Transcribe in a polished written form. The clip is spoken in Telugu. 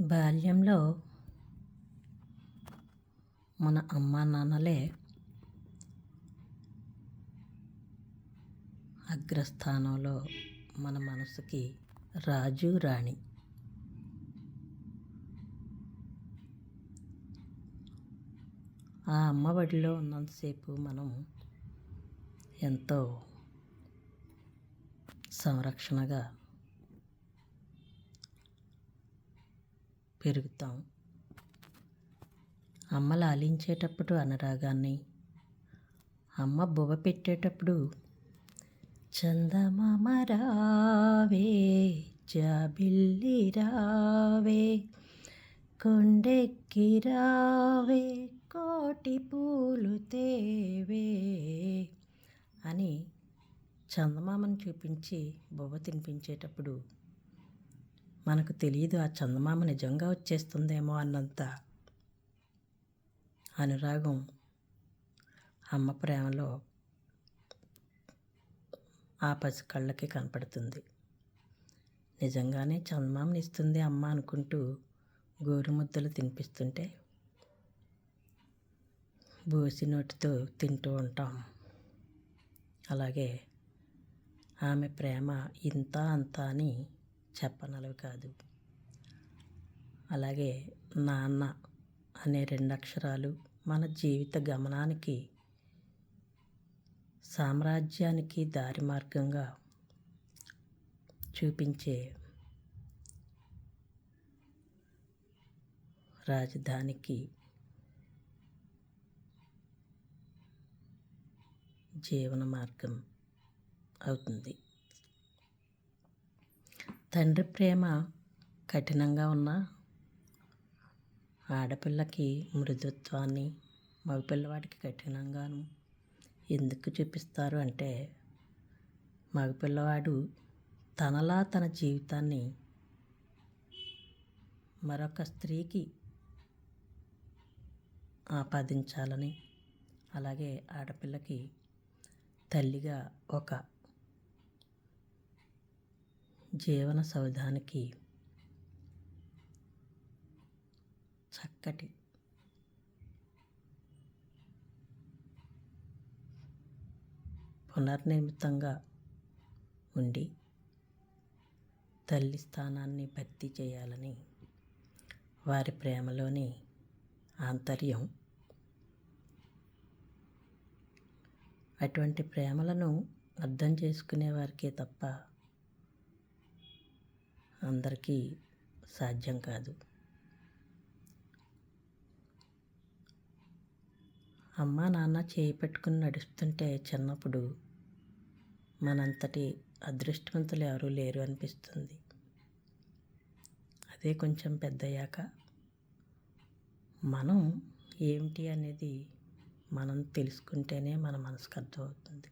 బాల్యంలో మన అమ్మా నాన్నలే అగ్రస్థానంలో మన మనసుకి రాజు రాణి. ఆ అమ్మ ఒడిలో ఉన్నంతసేపు మనం ఎంతో సంరక్షణగా పెరుగుతాం. అమ్మ లాలించేటప్పుడు అనురాగాన్ని, అమ్మ బువ్వ పెట్టేటప్పుడు చందమామ రావే జాబిల్లి రావే కొండెక్కి రావే కోటి పూలు తేవే అని చందమామను చూపించి బువ్వ తినిపించేటప్పుడు మనకు తెలియదు ఆ చందమామ నిజంగా వచ్చేస్తుందేమో అన్నంత అనురాగం అమ్మ ప్రేమలో ఆ పసి కళ్ళకి కనపడుతుంది. నిజంగానే చందమామని ఇస్తుంది అమ్మ అనుకుంటూ గోరుముద్దలు తినిపిస్తుంటే బోసి నోటితో తింటూ ఉంటాం. అలాగే ఆమె ప్రేమ ఇంత అంత అని చెప్పనలవి కాదు. అలాగే నాన్న అనే 2 అక్షరాలు మన జీవిత గమనానికి, సామ్రాజ్యానికి దారి మార్గంగా చూపించే రాజధానికి జీవన మార్గం అవుతుంది. తండ్రి ప్రేమ కఠినంగా ఉన్న ఆడపిల్లకి మృదుత్వాన్ని, మగపిల్లవాడికి కఠినంగాను ఎందుకు చూపిస్తారు అంటే, మగపిల్లవాడు తనలా తన జీవితాన్ని మరొక స్త్రీకి ఆపాదించాలని, అలాగే ఆడపిల్లకి తల్లిగా ఒక జీవన సౌధానికి చక్కటి పునర్నిర్మితంగా ఉండి తల్లి స్థానాన్ని భర్తీ చేయాలని వారి ప్రేమలోని ఆంతర్యం. అటువంటి ప్రేమలను అర్థం చేసుకునే వారికే తప్ప అందరికీ సాధ్యం కాదు. అమ్మ నాన్న చేయి పెట్టుకుని నడుస్తుంటే చిన్నప్పుడు మనంతటి అదృష్టవంతులు ఎవరూ లేరు అనిపిస్తుంది. అదే కొంచెం పెద్దయ్యాక మనం ఏమిటి అనేది మనం తెలుసుకుంటేనే మన మనసుకు అర్థమవుతుంది.